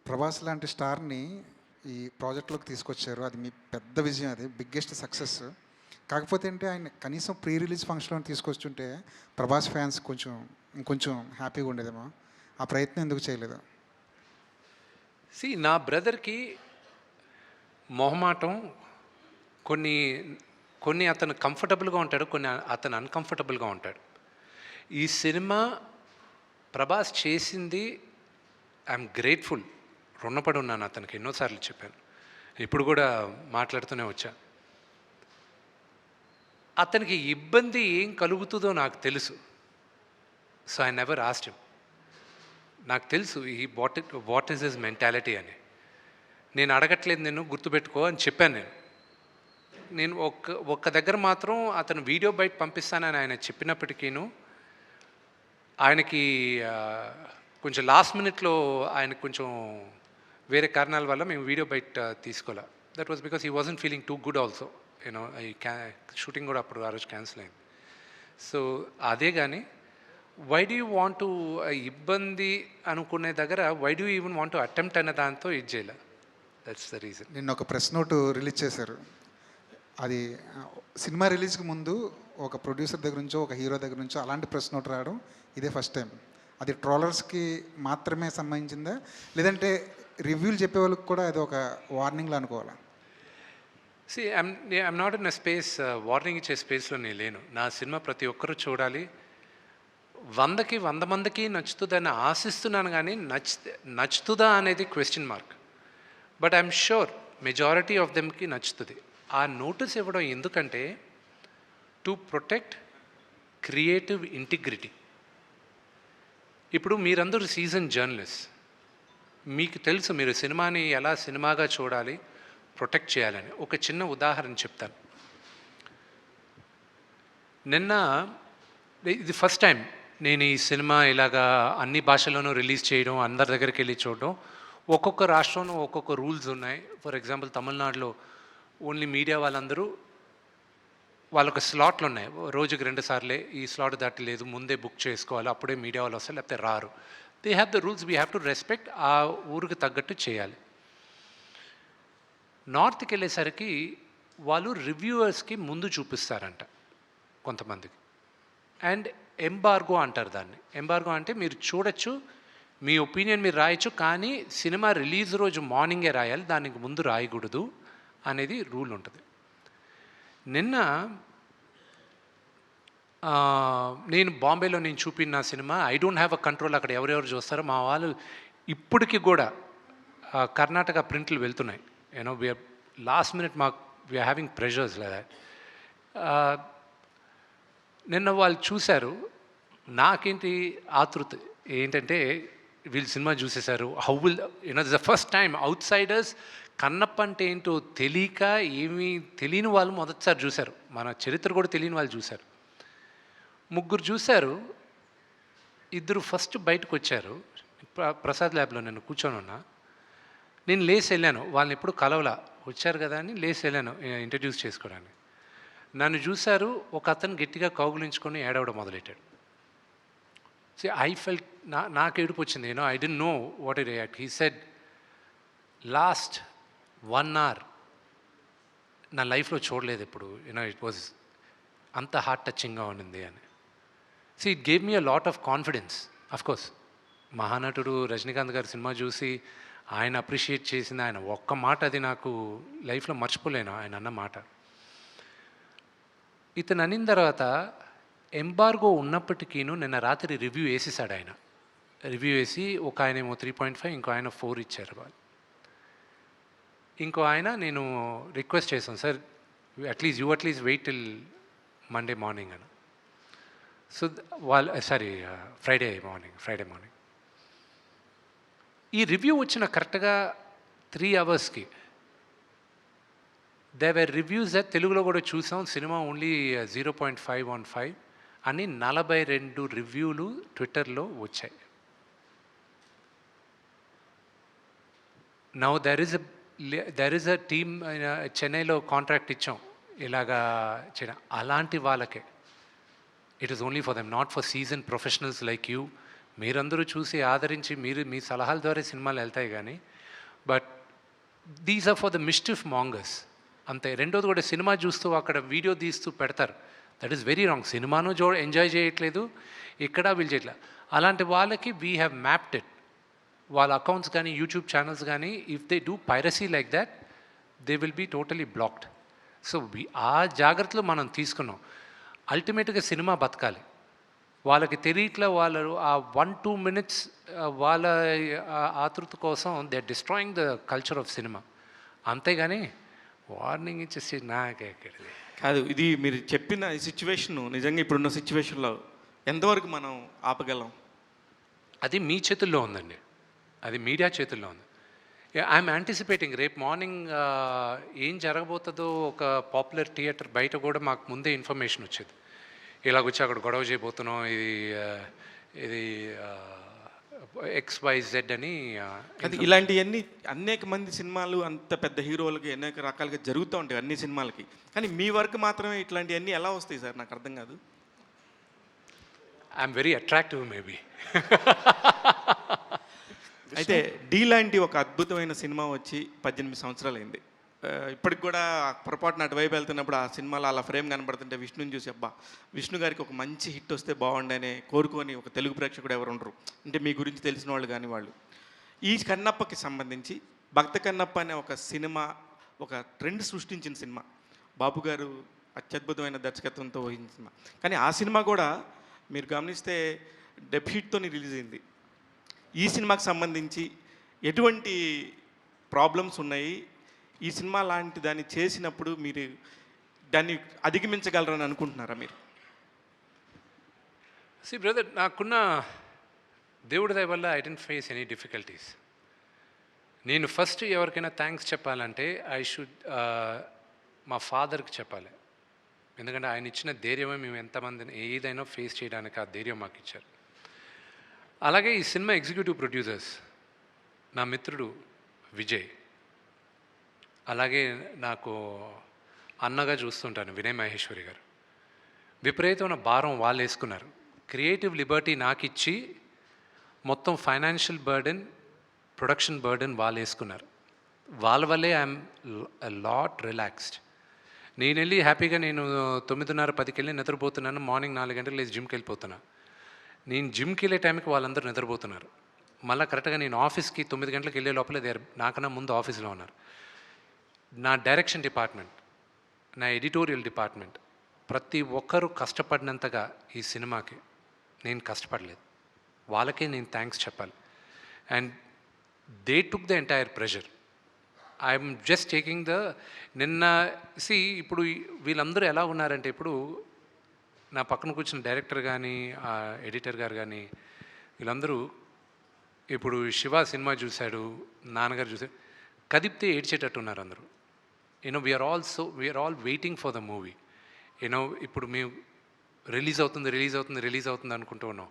ప్రభాస్ లాంటి స్టార్‌ని ఈ ప్రాజెక్ట్‌లోకి తీసుకొచ్చారు. అది మీ పెద్ద విజయం అది. Biggest success. కాకపోతే అంటే ఆయన కనీసం ప్రీ రిలీజ్ ఫంక్షన్‌లోనే తీసుకొచ్చుంటే ప్రభాస్ ఫ్యాన్స్ ఇంకొంచెం హ్యాపీగా ఉండేదేమో. ఆ ప్రయత్నం ఎందుకు చేయలేదు? నా బ్రదర్‌కి మొహమాటం కొన్ని కొన్ని అతను కంఫర్టబుల్‌గా ఉంటాడు. కొన్ని అతను అన్‌కంఫర్టబుల్‌గా ఉంటాడు. ఈ సినిమా ప్రభాస్ చేసింది ఐయామ్ గ్రేట్‌ఫుల్. రుణపడి ఉన్నాను అతనికి. ఎన్నో సార్లు చెప్పాను. ఇప్పుడు కూడా మాట్లాడుతూనే వచ్చా. అతనికి ఇబ్బంది ఏం కలుగుతుందో నాకు తెలుసు. So, I never asked him. నాకు తెలుసు వాట్ ఈస్ హిస్ మెంటాలిటీ అని. నేను అడగట్లేదు, నిన్ను గుర్తుపెట్టుకో అని చెప్పాను నేను. నేను ఒక్క దగ్గర మాత్రం అతను వీడియో బయట పంపిస్తానని ఆయన చెప్పినప్పటికీను, ఆయనకి కొంచెం లాస్ట్ మినిట్‌లో ఆయనకు కొంచెం వేరే కారణాల వల్ల మేము వీడియో బయట తీసుకోలే. That was because he wasn't feeling too good also. ఈ షూటింగ్ కూడా అప్పుడు ఆ రోజు క్యాన్సిల్ అయింది. సో, అదే గాని why do you want to ఇబ్బంది అనుకునే దగ్గర why do you even want to attempt అనే దాంతో ఇది చేయలే. That's the reason. నిన్న ఒక ప్రెస్ నోట్ రిలీజ్ చేశారు. అది సినిమా రిలీజ్‌కి ముందు ఒక ప్రొడ్యూసర్ దగ్గర నుంచో, ఒక హీరో దగ్గర నుంచో అలాంటి ప్రెస్ నోట్ రావడం ఇదే ఫస్ట్ టైం. అది ట్రోలర్స్‌కి మాత్రమే సంబంధించిందా? లేదంటే రివ్యూలు చెప్పేవాళ్ళకి కూడా అది ఒక వార్నింగ్‌లా అనుకోవాలా? I'm not in a space, warning ఇచ్చే స్పేస్‌లో నేను లేను. నా సినిమా ప్రతి ఒక్కరూ చూడాలి. 100కి 100 మందికి నచ్చుతుందని ఆశిస్తున్నాను కానీ నచ్చుతుందా అనేది question mark. But I'm sure majority of దెమ్‌కి నచ్చుతుంది. ఆ నోటీస్ ఇవ్వడం ఎందుకంటే టు ప్రొటెక్ట్ క్రియేటివ్ ఇంటిగ్రిటీ. ఇప్పుడు మీరందరూ సీజన్ జర్నలిస్ట్. మీకు తెలుసు మీరు సినిమాని ఎలా సినిమాగా చూడాలి, ప్రొటెక్ట్ చేయాలని. ఒక చిన్న ఉదాహరణ చెప్తాను. నిన్న ఇది ఫస్ట్ టైం నేను ఈ సినిమా ఇలాగా అన్ని భాషల్లోనూ రిలీజ్ చేయడం, అందరి దగ్గరికి వెళ్ళి చూడడం. ఒక్కొక్క రాష్ట్రంలో ఒక్కొక్క రూల్స్ ఉన్నాయి. ఫర్ ఎగ్జాంపుల్ తమిళనాడులో ఓన్లీ మీడియా వాళ్ళందరూ వాళ్ళొక స్లాట్లు ఉన్నాయి. రోజుకి 2 సార్లే, ఈ స్లాట్ దాటలేదు, ముందే బుక్ చేసుకోవాలి, అప్పుడే మీడియా వాళ్ళు వస్తారు, లేకపోతే రారు. They have the rules, we have to respect. ఆ ఊరికి తగ్గట్టు చేయాలి. నార్త్కి వెళ్ళేసరికి వాళ్ళు రివ్యూవర్స్కి ముందు చూపిస్తారంట కొంతమందికి. అండ్ ఎంబార్గో అంటారు దాన్ని. ఎంబార్గో అంటే మీరు చూడొచ్చు, మీ ఒపీనియన్ మీరు రాయొచ్చు, కానీ సినిమా రిలీజ్ రోజు మార్నింగే రాయాలి, దానికి ముందు రాయకూడదు అనేది రూల్ ఉంటుంది. నిన్న నేను బాంబేలో నేను చూపిన cinema I don't have a control. అక్కడ ఎవరెవరు చూస్తారో మా వాళ్ళు ఇప్పటికి కూడా కర్ణాటక ప్రింట్లు వెళ్తున్నాయి. We're last minute we're having pressures లేదా. నిన్న వాళ్ళు చూశారు. నాకేంటి ఆతృత ఏంటంటే వీళ్ళు సినిమా చూసేశారు. How will the first time outsiders Kannappa అంటే ఏంటో తెలియక ఏమీ తెలియని వాళ్ళు మొదటిసారి చూశారు. మన చరిత్ర కూడా తెలియని వాళ్ళు చూశారు. 3 చూశారు. 2 ఫస్ట్ బయటకు వచ్చారు. ప్రసాద్ ల్యాబ్లో నేను కూర్చొని ఉన్నా. నేను లేచి వెళ్ళాను. వాళ్ళని ఎప్పుడు కలవలా. వచ్చారు కదా అని లేచి వెళ్ళాను ఇంట్రడ్యూస్ చేసుకోవడానికి. నన్ను చూశారు. ఒక అతను గట్టిగా కౌగులించుకొని ఏడవడం మొదలెట్టాడు. ఐ ఫెల్ట్, నాకు ఏడుపు వచ్చింది. I don't know what to react. He said, last 1 hour నా లైఫ్లో చూడలేదు ఎప్పుడు. ఇట్ వాజ్ అంత హార్ట్ టచింగ్గా ఉన్నింది అని. It gave me a lot of confidence. Of course మహానటుడు రజనీకాంత్ గారి సినిమా చూసి ఆయన అప్రిషియేట్ చేసింది, ఆయన ఒక్క మాట, అది నాకు లైఫ్లో మర్చిపోలేను ఆయన అన్న మాట. ఇతను అనిన తర్వాత ఎంబార్గో ఉన్నప్పటికీను నిన్న రాత్రి రివ్యూ వేసేసాడు ఆయన. రివ్యూ వేసి ఒక ఆయన ఏమో 3.5, ఇంకో ఆయన 4 ఇచ్చారు వాళ్ళు. ఇంకో ఆయన నేను రిక్వెస్ట్ చేశాను, sir at least wait till Monday morning అని. సో వాళ్ళు ఫ్రైడే మార్నింగ్. ఈ రివ్యూ వచ్చిన కరెక్ట్గా 3 hours దే వర్ రివ్యూస్. తెలుగులో కూడా చూసాం. సినిమా ఓన్లీ 0.5 on 5 అని 42 రివ్యూలు ట్విట్టర్లో వచ్చాయి. Now there is a team చెన్నైలో కాంట్రాక్ట్ ఇచ్చాం ఇలాగా చేయడం. అలాంటి వాళ్ళకే, it is only for them, not for season professionals like you. మీరందరూ చూసి ఆదరించి మీరు మీ సలహాల ద్వారా సినిమాలు వెళ్తాయి కానీ but these are for the mischief mongers అంతే. రెండోది కూడా సినిమా చూస్తూ అక్కడ వీడియో తీస్తూ పెడతారు, దట్ ఈస్ వెరీ రాంగ్. సినిమాను ఎంజాయ్ చేయట్లేదు, ఇక్కడ వీళ్ళు చేయట్లేదు. అలాంటి వాళ్ళకి వీ హ్యావ్ మ్యాప్డ్ ఇట్. వాళ్ళ అకౌంట్స్ కానీ యూట్యూబ్ ఛానల్స్ కానీ if they do piracy like that they will be totally blocked. So ఆ జాగ్రత్తలు మనం తీసుకున్నాం. అల్టిమేట్గా సినిమా బతకాలి. వాళ్ళకి తెలియట్లే, వాళ్ళు ఆ 1-2 minutes వాళ్ళ ఆతృత కోసం they are destroying the culture of cinema. అంతేగాని వార్నింగ్ ఇచ్చేసి నాకెక్కడిది కాదు. ఇది మీరు చెప్పిన ఈ సిచ్యువేషన్ నిజంగా ఇప్పుడున్న సిచ్యువేషన్లో ఎంతవరకు మనం ఆపగలం? అది మీ చేతుల్లో ఉందండి, అది మీడియా చేతుల్లో ఉంది. ఐఎమ్ యాంటిసిపేటింగ్ రేపు మార్నింగ్ ఏం జరగబోతుందో. ఒక పాపులర్ థియేటర్ బయట కూడా మాకు ముందే ఇన్ఫర్మేషన్ వచ్చేది, ఇలాగొచ్చి అక్కడ గొడవ చేయబోతున్నాం, ఇది XYZ అని. అది ఇలాంటివన్నీ అనేక మంది సినిమాలు అంత పెద్ద హీరోలకి అనేక రకాలుగా జరుగుతూ ఉంటాయి అన్ని సినిమాలకి. కానీ మీ వర్క్ మాత్రమే ఇట్లాంటివన్నీ ఎలా వస్తాయి సార్? నాకు అర్థం కాదు. I'm very attractive maybe. అయితే డీ లాంటి ఒక అద్భుతమైన సినిమా వచ్చి 18 సంవత్సరాలు అయింది. ఇప్పటికి కూడా పొరపాటున అటువైపు వెళ్తున్నప్పుడు ఆ సినిమాలో అలా ఫ్రేమ్ కనబడుతుంటే విష్ణుని చూసి అబ్బా విష్ణు గారికి ఒక మంచి హిట్ వస్తే బాగుండని కోరుకొని ఒక తెలుగు ప్రేక్షకుడు ఎవరు ఉండరు, అంటే మీ గురించి తెలిసిన వాళ్ళు కానీ వాళ్ళు. ఈ కన్నప్పకి సంబంధించి భక్త కన్నప్ప అనే ఒక సినిమా ఒక ట్రెండ్ సృష్టించిన సినిమా, బాబు గారు అత్యద్భుతమైన దర్శకత్వంతో వహించిన సినిమా. కానీ ఆ సినిమా కూడా మీరు గమనిస్తే డెబ్యూట్తోని రిలీజ్ అయింది. ఈ సినిమాకి సంబంధించి ఎటువంటి ప్రాబ్లమ్స్ ఉన్నాయి? ఈ సినిమా లాంటి దాన్ని చేసినప్పుడు మీరు దాన్ని అధిగమించగలరని అనుకుంటున్నారా మీరు? సి బ్రదర్, నాకున్న దేవుడి దయ వల్ల I didn't face any difficulties. నేను ఫస్ట్ ఎవరికైనా థ్యాంక్స్ చెప్పాలంటే ఐ షుడ్ మా ఫాదర్కి చెప్పాలి. ఎందుకంటే ఆయన ఇచ్చిన ధైర్యమే మేము ఎంతమందిని ఏదైనా ఫేస్ చేయడానికి ఆ ధైర్యం మాకు ఇచ్చారు. అలాగే ఈ సినిమా ఎగ్జిక్యూటివ్ ప్రొడ్యూసర్స్ నా మిత్రుడు విజయ్, అలాగే నాకు అన్నగా చూస్తుంటాను వినయ్ మహేశ్వరి గారు. విపరీతమైన భారం వాళ్ళు వేసుకున్నారు. క్రియేటివ్ లిబర్టీ నాకు ఇచ్చి మొత్తం ఫైనాన్షియల్ బర్డెన్, ప్రొడక్షన్ బర్డెన్ వాళ్ళు వేసుకున్నారు. వాళ్ళ వల్లే ఐఎమ్ లాట్ రిలాక్స్డ్. నేను వెళ్ళి హ్యాపీగా నేను 9:30-10కి వెళ్ళి నిద్రపోతున్నాను. మార్నింగ్ 4 గంటలకు లేచి జిమ్కి వెళ్ళిపోతున్నా. నేను జిమ్కి వెళ్ళే టైంకి వాళ్ళందరూ నిద్రపోతున్నారు. మళ్ళీ కరెక్ట్గా నేను ఆఫీస్కి 9 గంటలకు వెళ్ళే లోపల నాకన్నా ముందు ఆఫీస్లో ఉన్నారు. నా డైరెక్షన్ డిపార్ట్మెంట్, నా ఎడిటోరియల్ డిపార్ట్మెంట్, ప్రతి ఒక్కరూ కష్టపడినంతగా ఈ సినిమాకి నేను కష్టపడలేదు. వాళ్ళకే నేను థ్యాంక్స్ చెప్పాలి. And they took the entire pressure. I'm just taking the ఇప్పుడు వీళ్ళందరూ ఎలా ఉన్నారంటే, ఇప్పుడు నా పక్కన కూర్చున్న డైరెక్టర్ కానీ ఎడిటర్ గారు కానీ వీళ్ళందరూ ఇప్పుడు శివ సినిమా చూశాడు, నాన్నగారు చూశాడు, కదిపితే ఏడ్చేటట్టు ఉన్నారు అందరూ. We're all waiting for the movie. ఇప్పుడు మేము రిలీజ్ అవుతుంది అనుకుంటూ ఉన్నాం.